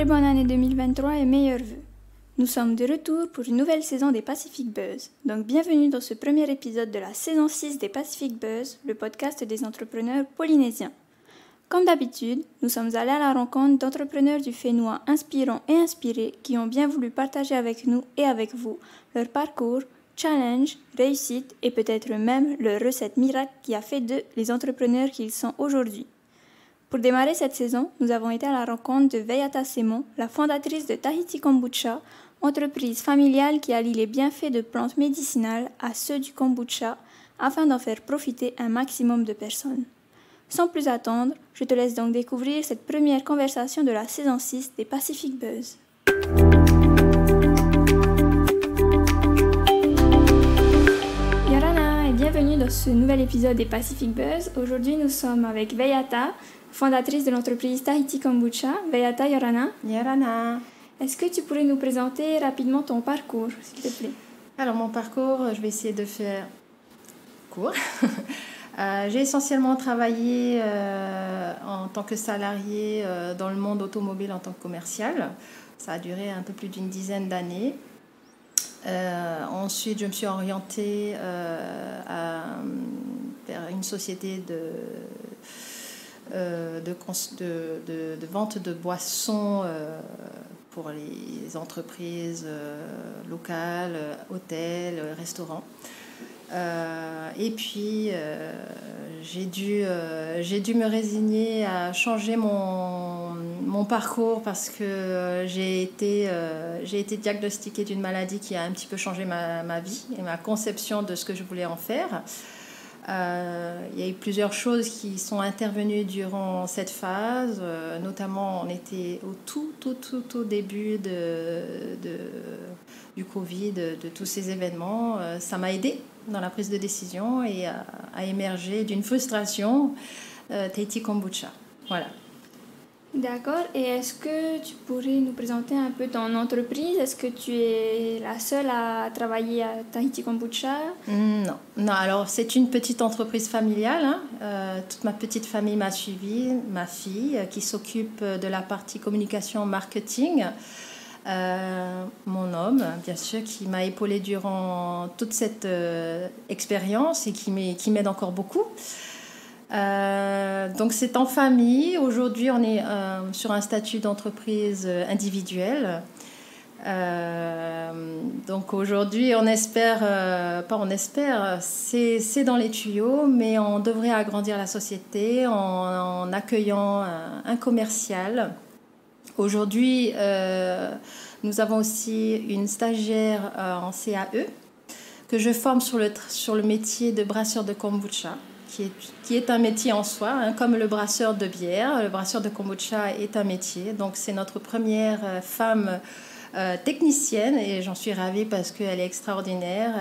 très bonne année 2023 et meilleurs vœux. Nous sommes de retour pour une nouvelle saison des Pacific Buzz. Donc bienvenue dans ce premier épisode de la saison 6 des Pacific Buzz, le podcast des entrepreneurs polynésiens. Comme d'habitude, nous sommes allés à la rencontre d'entrepreneurs du Fénois inspirants et inspirés qui ont bien voulu partager avec nous et avec vous leur parcours, challenge, réussite et peut-être même leur recette miracle qui a fait d'eux les entrepreneurs qu'ils sont aujourd'hui. Pour démarrer cette saison, nous avons été à la rencontre de Veyata Semon, la fondatrice de Tahiti Kombucha, entreprise familiale qui allie les bienfaits de plantes médicinales à ceux du kombucha afin d'en faire profiter un maximum de personnes. Sans plus attendre, je te laisse donc découvrir cette première conversation de la saison 6 des Pacific Buzz. Yorana et bienvenue dans ce nouvel épisode des Pacific Buzz. Aujourd'hui, nous sommes avec Veyata, fondatrice de l'entreprise Tahiti Kombucha. Veyata, Yorana. Yorana. Est-ce que tu pourrais nous présenter rapidement ton parcours, s'il te plaît? Alors, mon parcours, je vais essayer de faire court. J'ai essentiellement travaillé en tant que salarié dans le monde automobile en tant que commercial. Ça a duré un peu plus d'une dizaine d'années. Ensuite, je me suis orientée vers une société de vente de boissons pour les entreprises locales, hôtels, restaurants. Et puis, j'ai dû me résigner à changer mon parcours parce que j'ai été diagnostiquée d'une maladie qui a un petit peu changé ma vie et ma conception de ce que je voulais en faire. Il y a eu plusieurs choses qui sont intervenues durant cette phase, notamment on était au tout début du Covid, de tous ces événements. Ça m'a aidée dans la prise de décision et à émerger d'une frustration Tahiti Kombucha. Voilà. D'accord. Et est-ce que tu pourrais nous présenter un peu ton entreprise? Est-ce que tu es la seule à travailler à Tahiti Kombucha? Non. Alors, c'est une petite entreprise familiale. Toute ma petite famille m'a suivie. Ma fille qui s'occupe de la partie communication marketing. Mon homme, bien sûr, qui m'a épaulée durant toute cette expérience et qui m'aide encore beaucoup. Donc c'est en famille. Aujourd'hui, on est sur un statut d'entreprise individuelle. Donc aujourd'hui, c'est dans les tuyaux, mais on devrait agrandir la société en accueillant un commercial. Aujourd'hui, nous avons aussi une stagiaire en CAE que je forme sur le métier de brasseur de kombucha, qui est un métier en soi, comme le brasseur de bière. Le brasseur de kombucha est un métier. Donc, c'est notre première femme technicienne et j'en suis ravie parce qu'elle est extraordinaire.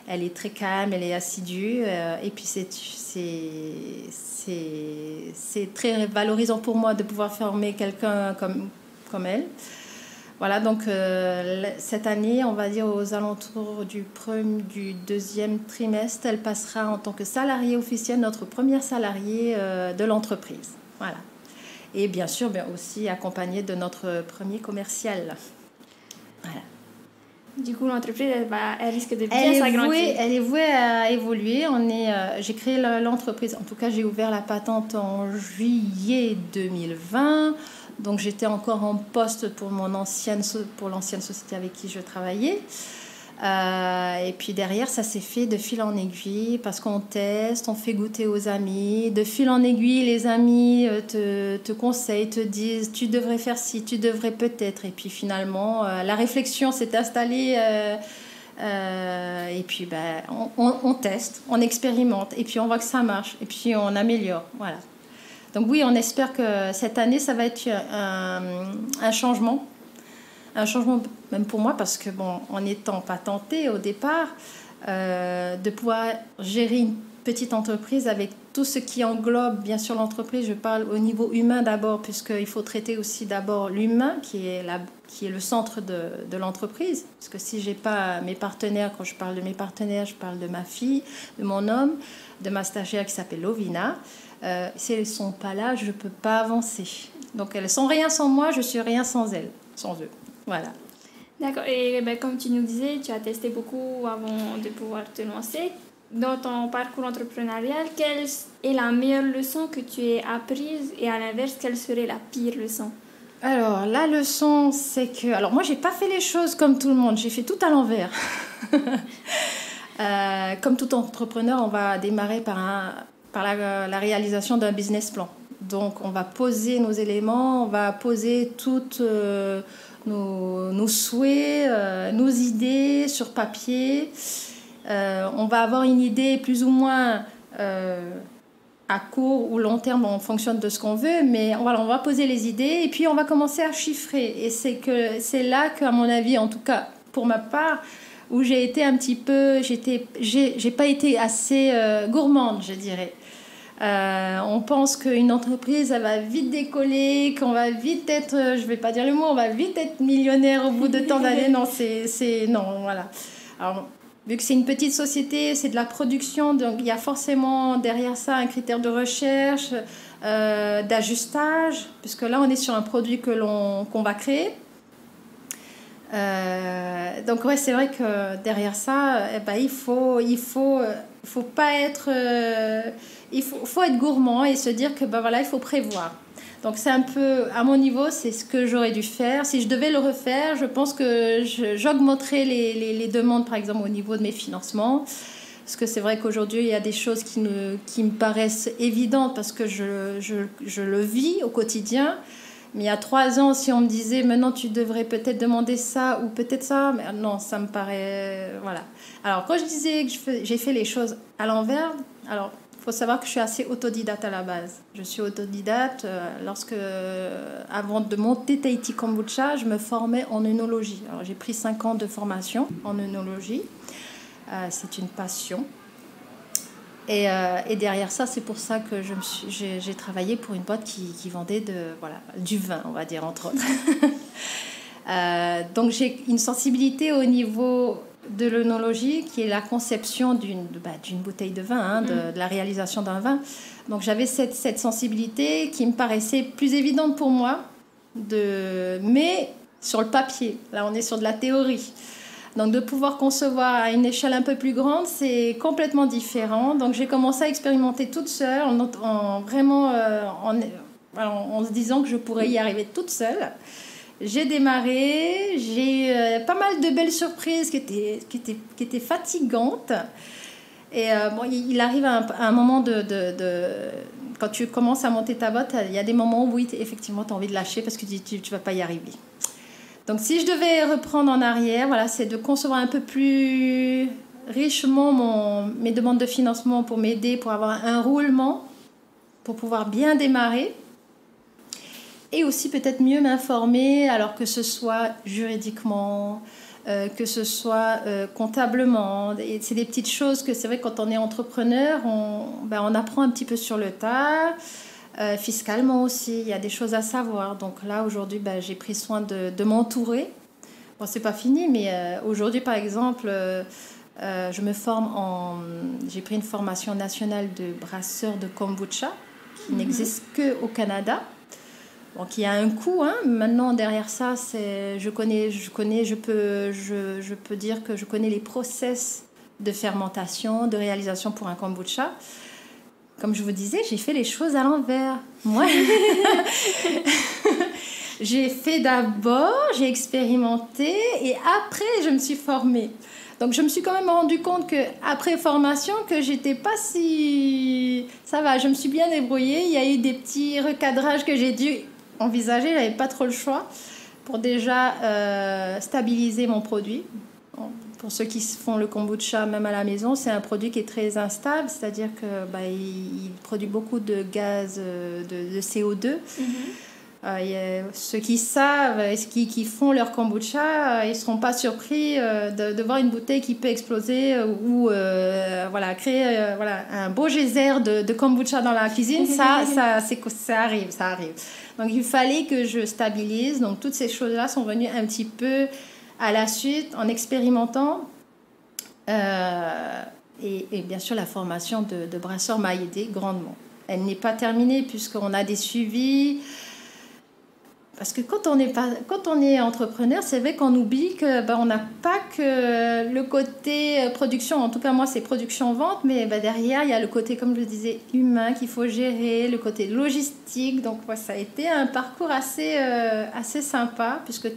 Elle est très calme, elle est assidue. Et puis, c'est très valorisant pour moi de pouvoir former quelqu'un comme elle. Voilà, donc cette année, on va dire aux alentours du deuxième trimestre, elle passera en tant que salariée officielle, notre première salariée de l'entreprise. Voilà. Et bien sûr, aussi accompagnée de notre premier commercial. Voilà. Du coup, l'entreprise, elle risque de bien s'agrandir. Elle est vouée à évoluer. J'ai créé l'entreprise, en tout cas, j'ai ouvert la patente en juillet 2020. Donc, j'étais encore en poste pour l'ancienne société avec qui je travaillais. Et puis derrière, ça s'est fait de fil en aiguille parce qu'on teste, on fait goûter aux amis. De fil en aiguille, les amis te conseillent, te disent « tu devrais faire ci, tu devrais peut-être ». Et puis finalement, la réflexion s'est installée et puis on teste, on expérimente et puis on voit que ça marche et puis on améliore. Voilà. Donc oui, on espère que cette année, ça va être un changement. Un changement même pour moi parce que, en étant patentée au départ, de pouvoir gérer une petite entreprise avec tout ce qui englobe, bien sûr, l'entreprise. Je parle au niveau humain d'abord, puisqu'il faut traiter aussi d'abord l'humain, qui est le centre de l'entreprise. Parce que si je n'ai pas mes partenaires, quand je parle de mes partenaires, je parle de ma fille, de mon homme, de ma stagiaire qui s'appelle Lovina. Si elles ne sont pas là, je ne peux pas avancer. Donc elles sont rien sans moi, je suis rien sans elles, sans eux. Voilà. D'accord. Et comme tu nous disais, tu as testé beaucoup avant de pouvoir te lancer. Dans ton parcours entrepreneurial, quelle est la meilleure leçon que tu aies apprise et à l'inverse, quelle serait la pire leçon? Alors, la leçon, c'est que... Alors, moi, j'ai pas fait les choses comme tout le monde. J'ai fait tout à l'envers. Comme tout entrepreneur, on va démarrer par la réalisation d'un business plan. Donc, on va poser nos éléments, on va poser toutes nos souhaits, nos idées sur papier. On va avoir une idée plus ou moins à court ou long terme en fonction de ce qu'on veut, mais voilà, on va poser les idées et puis on va commencer à chiffrer. Et c'est là qu'à mon avis, en tout cas pour ma part, où j'ai été un petit peu, j'ai pas été assez gourmande, je dirais. On pense qu'une entreprise, elle va vite décoller, qu'on va vite être, je vais pas dire le mot, on va vite être millionnaire au bout de tant d'années. Non, non, voilà. Alors, vu que c'est une petite société, c'est de la production, donc il y a forcément derrière ça un critère de recherche, d'ajustage, puisque là on est sur un produit qu'on va créer. Donc ouais, c'est vrai que derrière ça, il faut pas être, il faut être gourmand et se dire que voilà, il faut prévoir. Donc c'est un peu, à mon niveau, c'est ce que j'aurais dû faire. Si je devais le refaire, je pense que j'augmenterais les demandes, par exemple, au niveau de mes financements. Parce que c'est vrai qu'aujourd'hui, il y a des choses qui me paraissent évidentes parce que je le vis au quotidien. Mais il y a 3 ans, si on me disait, maintenant, tu devrais peut-être demander ça ou peut-être ça, mais non, ça me paraît... Voilà. Alors, quand je disais que j'ai fait les choses à l'envers, alors... Il faut savoir que je suis assez autodidacte à la base. Je suis autodidacte avant de monter Tahiti Kombucha, je me formais en œnologie. Alors, j'ai pris 5 ans de formation en œnologie. C'est une passion. Et derrière ça, c'est pour ça que j'ai travaillé pour une boîte qui vendait du vin, on va dire, entre autres. Donc, j'ai une sensibilité au niveau de l'œnologie, qui est la conception d'une bouteille de vin, de la réalisation d'un vin. Donc j'avais cette sensibilité qui me paraissait plus évidente pour moi, mais sur le papier. Là, on est sur de la théorie. Donc de pouvoir concevoir à une échelle un peu plus grande, c'est complètement différent. Donc j'ai commencé à expérimenter toute seule, en se disant que je pourrais y arriver toute seule. J'ai démarré, j'ai pas mal de belles surprises qui étaient fatigantes. Et il arrive à un moment quand tu commences à monter ta boîte, il y a des moments où oui, effectivement, tu as envie de lâcher parce que tu vas pas y arriver. Donc si je devais reprendre en arrière, voilà, c'est de concevoir un peu plus richement mes demandes de financement pour m'aider, pour avoir un roulement, pour pouvoir bien démarrer. Et aussi peut-être mieux m'informer, alors que ce soit juridiquement, que ce soit comptablement. Et c'est des petites choses que c'est vrai que quand on est entrepreneur, on apprend un petit peu sur le tas. Fiscalement aussi, il y a des choses à savoir. Donc là, aujourd'hui, j'ai pris soin de m'entourer. Bon, c'est pas fini, mais aujourd'hui, par exemple, je me forme j'ai pris une formation nationale de brasseur de kombucha qui n'existe qu'au Canada. Donc il y a un coût, hein. Maintenant derrière ça, je peux dire que je connais les process de fermentation, de réalisation pour un kombucha. Comme je vous disais, j'ai fait les choses à l'envers. Moi, j'ai fait d'abord, j'ai expérimenté et après je me suis formée. Donc je me suis quand même rendu compte qu'après formation, que j'étais pas si... Ça va, je me suis bien débrouillée. Il y a eu des petits recadrages que j'ai dû envisager, je n'avais pas trop le choix pour déjà stabiliser mon produit. Pour ceux qui font le kombucha même à la maison, c'est un produit qui est très instable, c'est-à-dire qu'il produit beaucoup de gaz de CO2. Ceux qui savent, qui font leur kombucha, ils ne seront pas surpris de voir une bouteille qui peut exploser ou créer un beau geyser de kombucha dans la cuisine. Ça arrive. Donc il fallait que je stabilise. Donc toutes ces choses-là sont venues un petit peu à la suite en expérimentant. Et bien sûr, la formation de brasseur m'a aidé grandement. Elle n'est pas terminée puisqu'on a des suivis. Parce que quand on est entrepreneur, c'est vrai qu'on oublie que on n'a pas que le côté production. En tout cas, moi, c'est production-vente, mais derrière, il y a le côté, comme je le disais, humain qu'il faut gérer, le côté logistique. Donc, ça a été un parcours assez sympa, puisque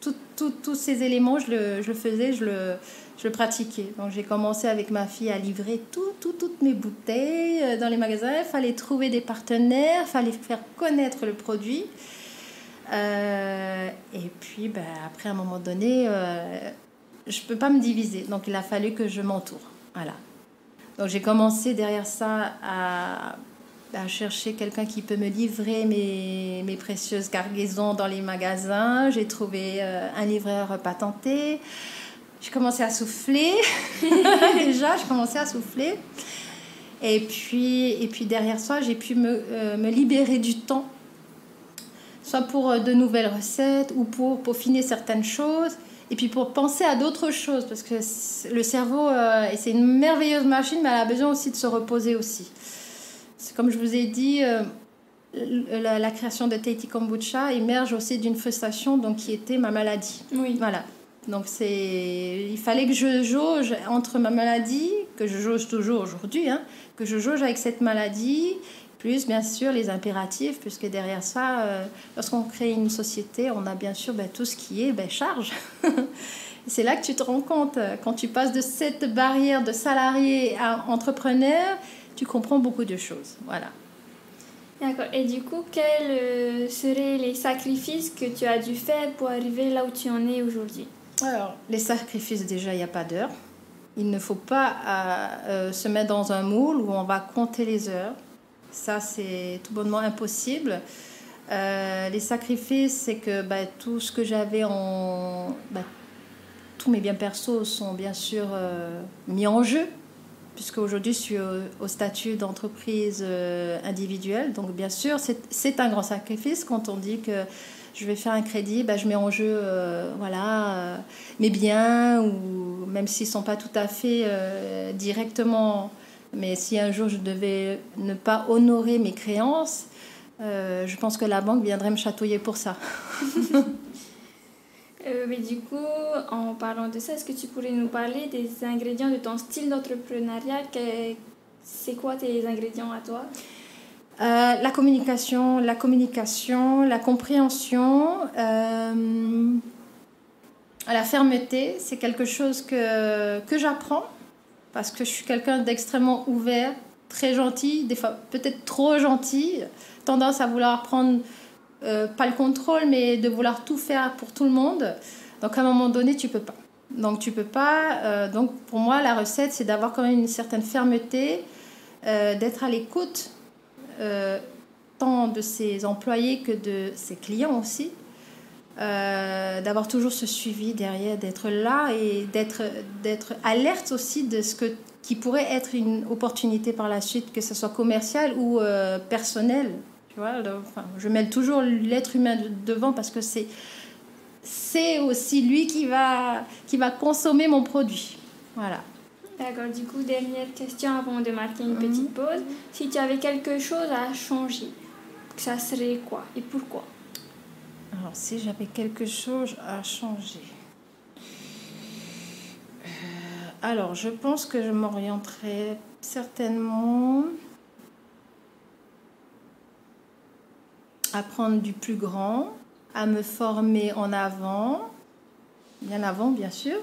tous ces éléments, je le faisais, je le pratiquais. Donc, j'ai commencé avec ma fille à livrer toutes mes bouteilles dans les magasins. Il fallait trouver des partenaires, il fallait faire connaître le produit. Et puis après à un moment donné je peux pas me diviser, donc il a fallu que je m'entoure, voilà. Donc j'ai commencé derrière ça à chercher quelqu'un qui peut me livrer mes précieuses cargaisons dans les magasins. J'ai trouvé un livreur patenté, j'ai commencé à souffler déjà je commençais à souffler et puis derrière ça j'ai pu me libérer du temps, soit pour de nouvelles recettes ou pour peaufiner certaines choses, et puis pour penser à d'autres choses, parce que le cerveau, c'est une merveilleuse machine, mais elle a besoin aussi de se reposer aussi. C'est comme je vous ai dit, la création de Tahiti Kombucha émerge aussi d'une frustration donc, qui était ma maladie. Oui. Voilà. Donc il fallait que je jauge entre ma maladie, que je jauge toujours aujourd'hui, que je jauge avec cette maladie, plus bien sûr les impératifs, puisque derrière ça, lorsqu'on crée une société, on a bien sûr tout ce qui est charge. C'est là que tu te rends compte, quand tu passes de cette barrière de salarié à entrepreneur, tu comprends beaucoup de choses. Voilà. D'accord. Et du coup, quels seraient les sacrifices que tu as dû faire pour arriver là où tu en es aujourd'hui? Alors, les sacrifices, déjà, il n'y a pas d'heure. Il ne faut pas se mettre dans un moule où on va compter les heures. Ça, c'est tout bonnement impossible. Les sacrifices, c'est que tout ce que j'avais tous mes biens perso sont bien sûr mis en jeu, puisque aujourd'hui je suis au statut d'entreprise individuelle. Donc bien sûr, c'est un grand sacrifice quand on dit que je vais faire un crédit, je mets en jeu mes biens, ou même s'ils ne sont pas tout à fait directement... Mais si un jour je devais ne pas honorer mes créances, je pense que la banque viendrait me chatouiller pour ça. Mais du coup, en parlant de ça, est-ce que tu pourrais nous parler des ingrédients de ton style d'entrepreneuriat? C'est quoi tes ingrédients à toi? La communication, la compréhension, la fermeté, c'est quelque chose que j'apprends. Parce que je suis quelqu'un d'extrêmement ouvert, très gentil, des fois peut-être trop gentil, tendance à vouloir prendre, pas le contrôle, mais de vouloir tout faire pour tout le monde. Donc à un moment donné, tu peux pas. Donc pour moi, la recette, c'est d'avoir quand même une certaine fermeté, d'être à l'écoute, tant de ses employés que de ses clients aussi. D'avoir toujours ce suivi derrière, d'être là et d'être alerte aussi de ce qui pourrait être une opportunité par la suite, que ce soit commercial ou personnel. Tu vois, je mêle toujours l'être humain devant, parce que c'est aussi lui qui va consommer mon produit. Voilà. D'accord, du coup, dernière question avant de marquer une petite pause. Si tu avais quelque chose à changer, ça serait quoi et pourquoi? Alors, si j'avais quelque chose à changer... alors, je pense que je m'orienterais certainement à prendre du plus grand, à me former en avant, bien avant, bien sûr,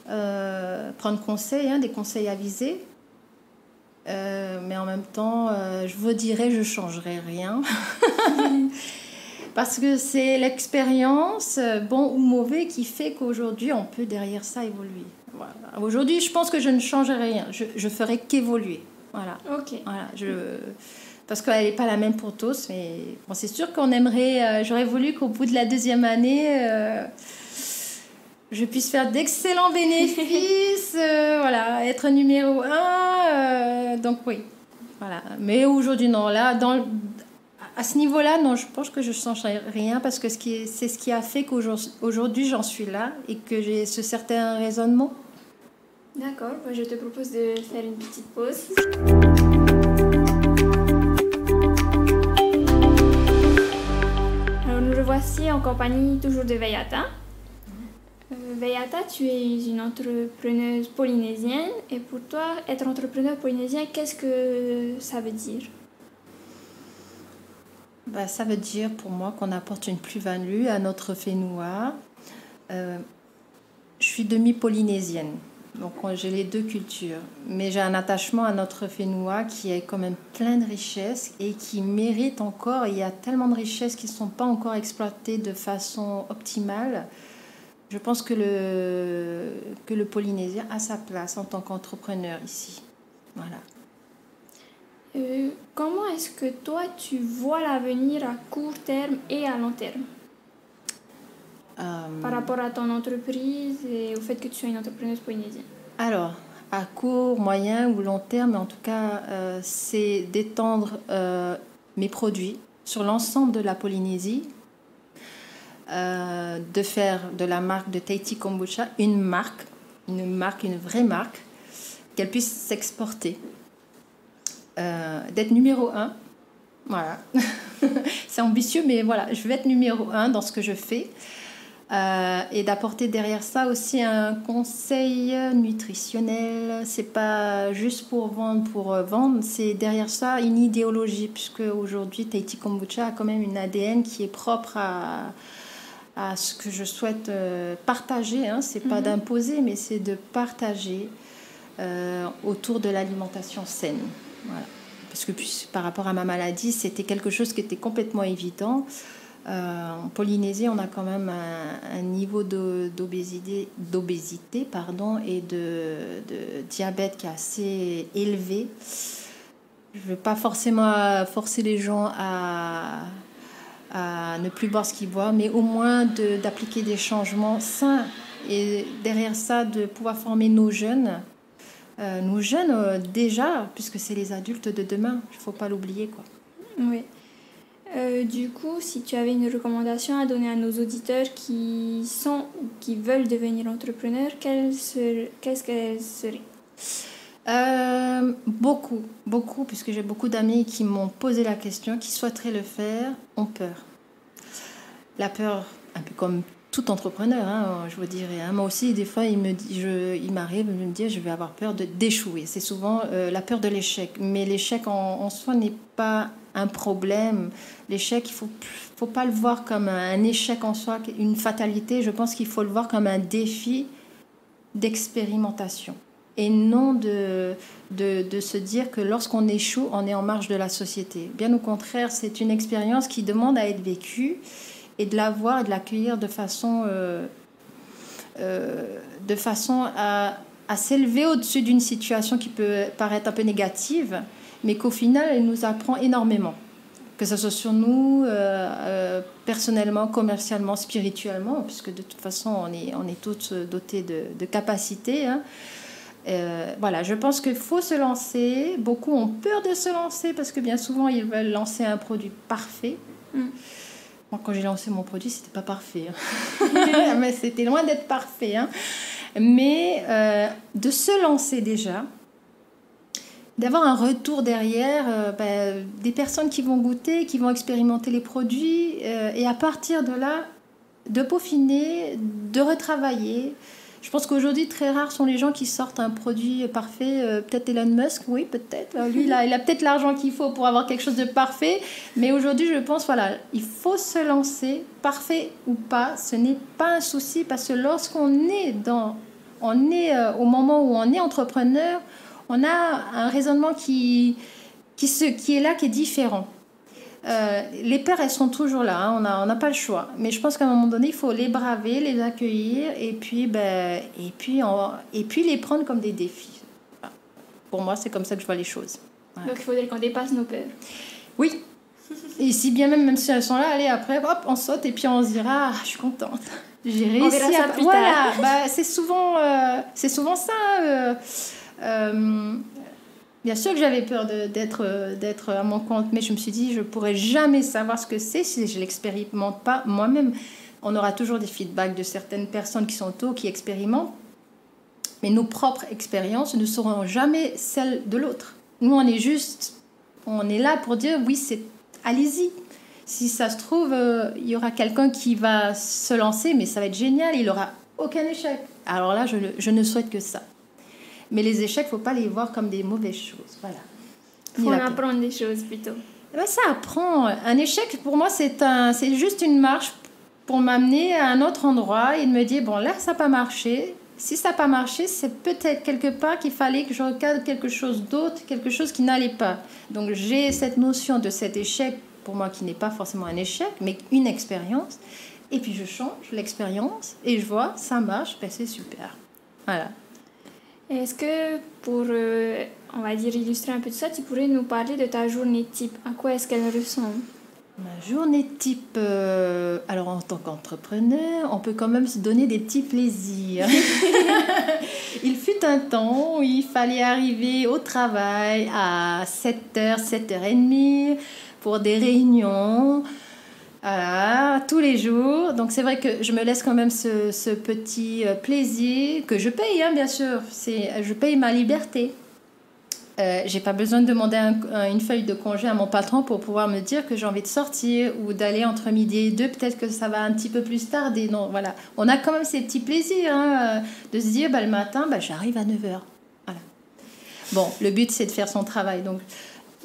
prendre conseil, des conseils avisés. Mais en même temps, je vous dirais, je ne changerais rien. Parce que c'est l'expérience, bon ou mauvais, qui fait qu'aujourd'hui, on peut derrière ça évoluer. Voilà. Aujourd'hui, je pense que je ne changerai rien. Je ferai qu'évoluer. Voilà. Ok. Voilà. Parce qu'elle n'est pas la même pour tous. Mais bon, c'est sûr qu'on aimerait... j'aurais voulu qu'au bout de la 2e année, je puisse faire d'excellents bénéfices. Voilà, être numéro 1. Donc oui. Voilà. Mais aujourd'hui, non. Là, à ce niveau-là, non, je pense que je ne changerai rien, parce que c'est ce qui a fait qu'aujourd'hui, j'en suis là et que j'ai ce certain raisonnement. D'accord, je te propose de faire une petite pause. Alors nous voici en compagnie toujours de Veyata. Veyata, tu es une entrepreneuse polynésienne et pour toi, être entrepreneur polynésien, qu'est-ce que ça veut dire? Ça veut dire pour moi qu'on apporte une plus-value à notre Whenua. Je suis demi-polynésienne, donc j'ai les deux cultures. Mais j'ai un attachement à notre Whenua qui est quand même plein de richesses et qui mérite encore. Il y a tellement de richesses qui ne sont pas encore exploitées de façon optimale. Je pense que le Polynésien a sa place en tant qu'entrepreneur ici. Voilà. Comment est-ce que toi, tu vois l'avenir à court terme et à long terme par rapport à ton entreprise et au fait que tu sois une entrepreneuse polynésienne? Alors, à court, moyen ou long terme, en tout cas, c'est d'étendre mes produits sur l'ensemble de la Polynésie, de faire de la marque de Tahiti Kombucha une vraie marque, qu'elle puisse s'exporter. D'être numéro 1. Voilà. C'est ambitieux, mais voilà, je veux être numéro 1 dans ce que je fais. Et d'apporter derrière ça aussi un conseil nutritionnel. C'est pas juste pour vendre, c'est derrière ça une idéologie, puisque aujourd'hui Tahiti Kombucha a quand même une ADN qui est propre à ce que je souhaite partager. Hein. C'est pas d'imposer, mais c'est de partager autour de l'alimentation saine. Voilà. Parce que par rapport à ma maladie, c'était quelque chose qui était complètement évident. En Polynésie, on a quand même un niveau d'obésité et de diabète qui est assez élevé. Je ne veux pas forcément forcer les gens à ne plus boire ce qu'ils boivent, mais au moins d'appliquer des changements sains. Et derrière ça, de pouvoir former nos jeunes déjà, puisque c'est les adultes de demain, il ne faut pas l'oublier, quoi. Oui. Du coup, si tu avais une recommandation à donner à nos auditeurs qui sont ou qui veulent devenir entrepreneurs, qu'est-ce qu'elle serait? Beaucoup, puisque j'ai beaucoup d'amis qui m'ont posé la question, qui souhaiteraient le faire, ont peur. La peur, un peu comme tout entrepreneur, hein, je vous dirais. Hein. Moi aussi, des fois, il m'arrive de me dire je vais avoir peur d'échouer. C'est souvent la peur de l'échec. Mais l'échec en soi n'est pas un problème. L'échec, il faut pas le voir comme un échec en soi, une fatalité. Je pense qu'il faut le voir comme un défi d'expérimentation. Et non de se dire que lorsqu'on échoue, on est en marge de la société. Bien au contraire, c'est une expérience qui demande à être vécue et de la voir et de l'accueillir de façon à s'élever au-dessus d'une situation qui peut paraître un peu négative, mais qu'au final, elle nous apprend énormément. Que ce soit sur nous, personnellement, commercialement, spirituellement, puisque de toute façon, on est tous dotés de capacités. Hein. Voilà, je pense qu'il faut se lancer. Beaucoup ont peur de se lancer parce que bien souvent, ils veulent lancer un produit parfait. Moi, quand j'ai lancé mon produit, c'était pas parfait. Hein. Mais c'était loin d'être parfait. Hein. Mais de se lancer déjà, d'avoir un retour derrière, des personnes qui vont goûter, qui vont expérimenter les produits, et à partir de là, de peaufiner, de retravailler. Je pense qu'aujourd'hui, très rares sont les gens qui sortent un produit parfait. Peut-être Elon Musk, oui, peut-être. Lui, il a peut-être l'argent qu'il faut pour avoir quelque chose de parfait. Mais aujourd'hui, je pense, voilà, il faut se lancer, parfait ou pas. Ce n'est pas un souci parce que lorsqu'on est au moment où on est entrepreneur, on a un raisonnement qui est là, qui est différent. Les peurs, elles sont toujours là, hein, on n'a pas le choix. Mais je pense qu'à un moment donné, il faut les braver, les accueillir et puis les prendre comme des défis. Enfin, pour moi, c'est comme ça que je vois les choses. Voilà. Donc, il faudrait qu'on dépasse nos peurs. Oui. Et si bien même si elles sont là, allez, après, hop, on saute et puis on se dira, je suis contente. J'ai réussi. On verra ça plus tard. Voilà, c'est souvent ça. Bien sûr que j'avais peur d'être à mon compte, mais je me suis dit, je ne pourrais jamais savoir ce que c'est si je ne l'expérimente pas moi-même. On aura toujours des feedbacks de certaines personnes qui sont qui expérimentent, mais nos propres expériences ne seront jamais celles de l'autre. Nous, on est là pour dire, oui, allez-y. Si ça se trouve, il y aura quelqu'un qui va se lancer, mais ça va être génial, il n'aura aucun échec. Alors là, je ne souhaite que ça. Mais les échecs, il ne faut pas les voir comme des mauvaises choses. Voilà. Il faut en apprendre des choses plutôt. Eh ben, ça apprend. Un échec, pour moi, c'est juste une marche pour m'amener à un autre endroit et de me dire, bon, là, ça n'a pas marché. Si ça n'a pas marché, c'est peut-être quelque part qu'il fallait que je regarde quelque chose d'autre, quelque chose qui n'allait pas. Donc, j'ai cette notion de cet échec, pour moi, qui n'est pas forcément un échec, mais une expérience. Et puis, je change l'expérience et je vois, ça marche, ben, c'est super. Voilà. Est-ce que pour, on va dire, illustrer un peu de ça, tu pourrais nous parler de ta journée type? À quoi est-ce qu'elle ressemble? Ma journée type, alors en tant qu'entrepreneur, on peut quand même se donner des petits plaisirs. Il fut un temps où il fallait arriver au travail à 7h, 7h30 pour des réunions. Voilà, tous les jours. Donc c'est vrai que je me laisse quand même ce petit plaisir que je paye, hein, bien sûr. Je paye ma liberté. J'ai pas besoin de demander une feuille de congé à mon patron pour pouvoir me dire que j'ai envie de sortir ou d'aller entre midi et deux. Peut-être que ça va un petit peu plus tarder. Non, voilà. On a quand même ces petits plaisirs, hein, de se dire le matin, j'arrive à 9h. Voilà. Bon, le but c'est de faire son travail. Donc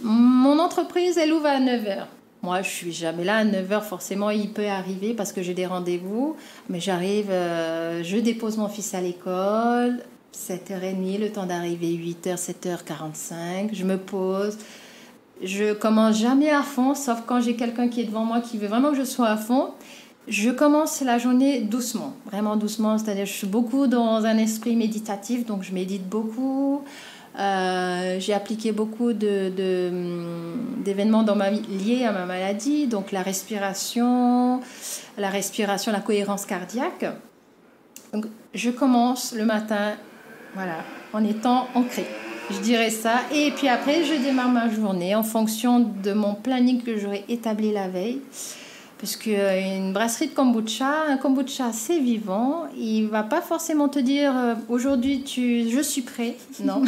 mon entreprise, elle ouvre à 9h. Moi, je suis jamais là à 9h. Forcément, il peut arriver parce que j'ai des rendez-vous. Mais j'arrive, je dépose mon fils à l'école. 7h30, le temps d'arriver 8h, 7h45. Je me pose. Je commence jamais à fond, sauf quand j'ai quelqu'un qui est devant moi qui veut vraiment que je sois à fond. Je commence la journée doucement, vraiment doucement. C'est-à-dire, je suis beaucoup dans un esprit méditatif, donc je médite beaucoup. J'ai appliqué beaucoup d'événements dans ma vie liés à ma maladie, donc la respiration, la cohérence cardiaque. Donc, je commence le matin, voilà, en étant ancrée. Je dirais ça. Et puis après, je démarre ma journée en fonction de mon planning que j'aurais établi la veille. Parce qu'une brasserie de kombucha, un kombucha, c'est vivant. Il ne va pas forcément te dire aujourd'hui, je suis prêt. Non.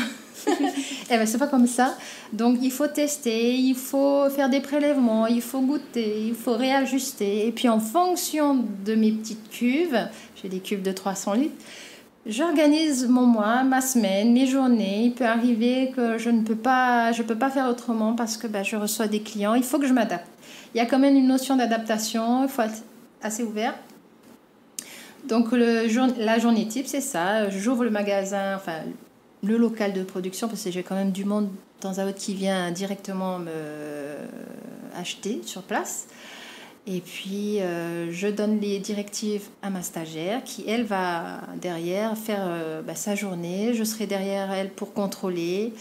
Eh ben, c'est pas comme ça. Donc, il faut tester, il faut faire des prélèvements, il faut goûter, il faut réajuster. Et puis, en fonction de mes petites cuves, j'ai des cuves de 300 litres, j'organise mon mois, ma semaine, mes journées. Il peut arriver que je peux pas faire autrement parce que je reçois des clients. Il faut que je m'adapte. Il y a quand même une notion d'adaptation. Il faut être assez ouvert. Donc, la journée type, c'est ça. J'ouvre le magasin, enfin, le local de production, parce que j'ai quand même du monde de temps à autre qui vient directement me acheter sur place. Et puis, je donne les directives à ma stagiaire qui, elle, va derrière faire sa journée. Je serai derrière elle pour contrôler.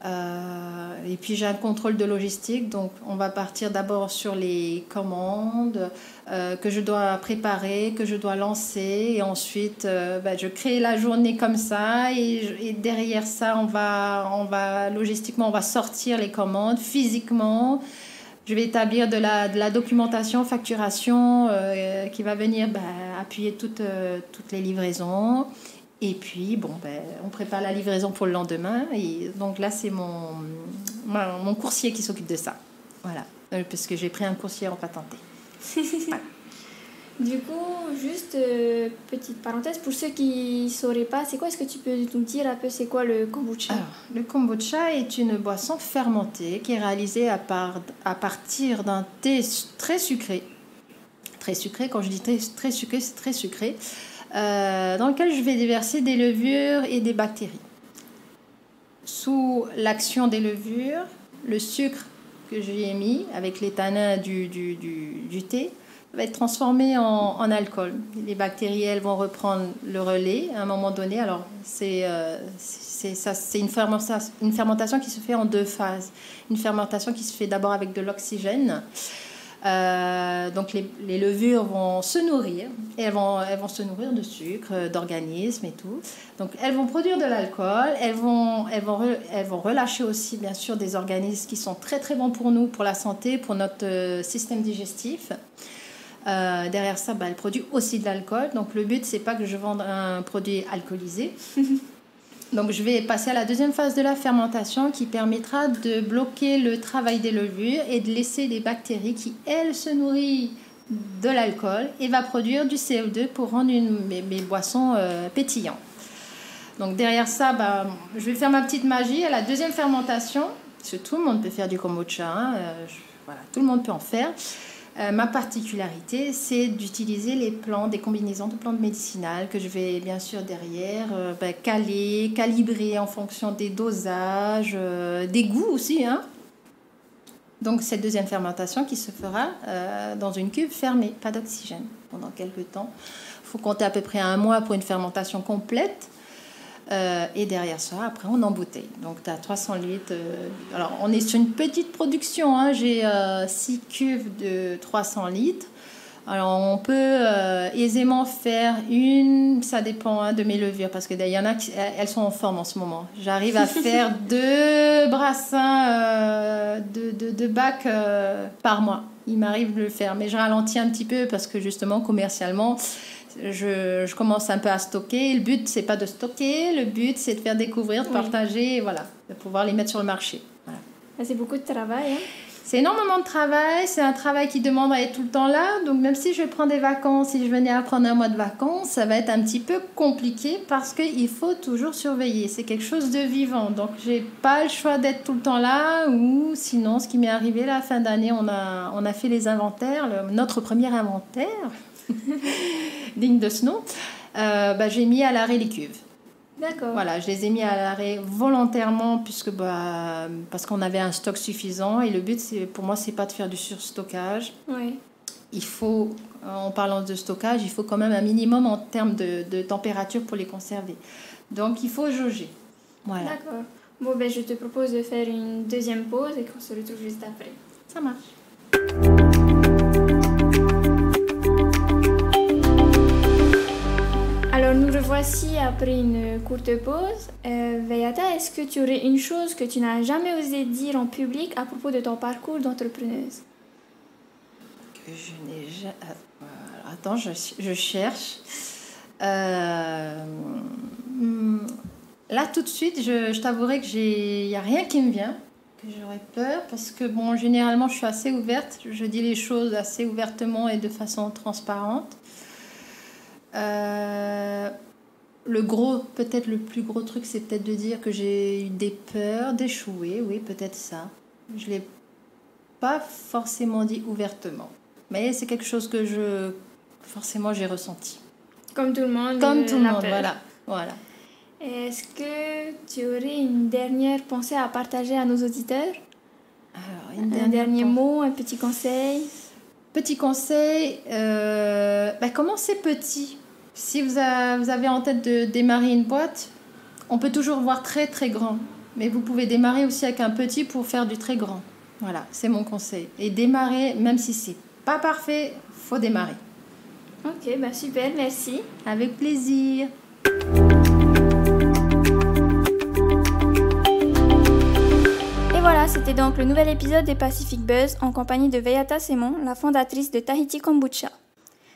Et puis, j'ai un contrôle de logistique. Donc, on va partir d'abord sur les commandes que je dois préparer, que je dois lancer. Et ensuite, je crée la journée comme ça. Et derrière ça, logistiquement, on va sortir les commandes physiquement. Je vais établir de la documentation, facturation qui va venir appuyer toutes les livraisons. Et puis, on prépare la livraison pour le lendemain. Et donc là, c'est mon coursier qui s'occupe de ça. Voilà, parce que j'ai pris un coursier en patenté. Voilà. Du coup, juste petite parenthèse, pour ceux qui ne sauraient pas, c'est quoi? Est-ce que tu peux nous dire un peu c'est quoi le kombucha? Alors, le kombucha est une boisson fermentée qui est réalisée à partir d'un thé très sucré. Très sucré, quand je dis très sucré, c'est très sucré. Dans lequel je vais déverser des levures et des bactéries. Sous l'action des levures, le sucre que j'y ai mis avec les tanins du thé va être transformé en alcool. Les bactéries, elles vont reprendre le relais à un moment donné. Alors, c'est une fermentation qui se fait en 2 phases. Une fermentation qui se fait d'abord avec de l'oxygène. Donc les levures vont se nourrir et elles vont se nourrir de sucre, d'organismes et tout. Donc elles vont produire de l'alcool, elles vont relâcher aussi bien sûr des organismes qui sont très très bons pour nous, pour la santé, pour notre système digestif. Derrière ça, elles produisent aussi de l'alcool. Donc le but, c'est pas que je vende un produit alcoolisé. Donc je vais passer à la deuxième phase de la fermentation qui permettra de bloquer le travail des levures et de laisser les bactéries qui, elles, se nourrissent de l'alcool et va produire du CO2 pour rendre mes boissons pétillantes. Donc derrière ça, je vais faire ma petite magie à la deuxième fermentation. Parce que tout le monde peut faire du kombucha, hein, voilà, tout le monde peut en faire. Ma particularité, c'est d'utiliser les plantes, des combinaisons de plantes médicinales que je vais bien sûr derrière calibrer en fonction des dosages, des goûts aussi. Hein. Donc cette deuxième fermentation qui se fera dans une cuve fermée, pas d'oxygène pendant quelques temps. Il faut compter à peu près 1 mois pour une fermentation complète. Et derrière ça, après, on embouteille. Donc, tu as 300 litres. Alors, on est sur une petite production. Hein. J'ai 6 cuves de 300 litres. Alors, on peut aisément faire une... Ça dépend de mes levures. Parce qu'il y en a qui elles sont en forme en ce moment. J'arrive à faire 2 brassins de bacs par mois. Il m'arrive de le faire. Mais je ralentis un petit peu parce que, justement, commercialement... Je commence un peu à stocker. Le but, c'est pas de stocker. Le but, c'est de faire découvrir, de partager, voilà, de pouvoir les mettre sur le marché. Voilà. C'est beaucoup de travail. Hein? C'est énormément de travail. C'est un travail qui demande à être tout le temps là. Donc, même si je prends des vacances, si je venais à prendre 1 mois de vacances, ça va être un petit peu compliqué parce qu'il faut toujours surveiller. C'est quelque chose de vivant. Donc, j'ai pas le choix d'être tout le temps là. Ou sinon, ce qui m'est arrivé la fin d'année, on a fait les inventaires, notre premier inventaire. Digne de ce nom, j'ai mis à l'arrêt les cuves. D'accord. Voilà, je les ai mis à l'arrêt volontairement puisque parce qu'on avait un stock suffisant et le but pour moi c'est pas de faire du surstockage. Oui. Il faut, en parlant de stockage, il faut quand même un minimum en termes de température pour les conserver. Donc il faut jauger. Voilà. D'accord. Bon, je te propose de faire une deuxième pause et qu'on se retrouve juste après. Ça marche. Alors nous revoici après une courte pause. Veyata, est-ce que tu aurais une chose que tu n'as jamais osé dire en public à propos de ton parcours d'entrepreneuse? Que je n'ai jamais... Attends, je cherche. Là tout de suite, je t'avouerai qu'il n'y a rien qui me vient, que j'aurais peur, parce que généralement je suis assez ouverte, je dis les choses assez ouvertement et de façon transparente. Peut-être le plus gros truc, c'est peut-être de dire que j'ai eu des peurs d'échouer, oui, peut-être ça. Je ne l'ai pas forcément dit ouvertement, mais c'est quelque chose que j'ai ressenti. Comme tout le monde. Comme tout le monde, voilà. Est-ce que tu aurais une dernière pensée à partager à nos auditeurs? Alors, un dernier mot, un petit conseil? Petit conseil, commencez petit. Si vous avez en tête de démarrer une boîte, on peut toujours voir très très grand. Mais vous pouvez démarrer aussi avec un petit pour faire du très grand. Voilà, c'est mon conseil. Et démarrer, même si c'est pas parfait, faut démarrer. Ok, super, merci. Avec plaisir. Et voilà, c'était donc le nouvel épisode des Pacific Buzz en compagnie de Veyata Semon, la fondatrice de Tahiti Kombucha.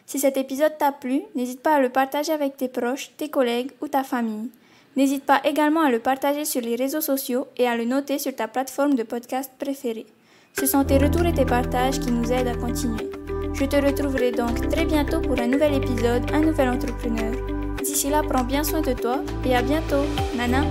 Si cet épisode t'a plu, n'hésite pas à le partager avec tes proches, tes collègues ou ta famille. N'hésite pas également à le partager sur les réseaux sociaux et à le noter sur ta plateforme de podcast préférée. Ce sont tes retours et tes partages qui nous aident à continuer. Je te retrouverai donc très bientôt pour un nouvel épisode, un nouvel entrepreneur. D'ici là, prends bien soin de toi et à bientôt. Nana!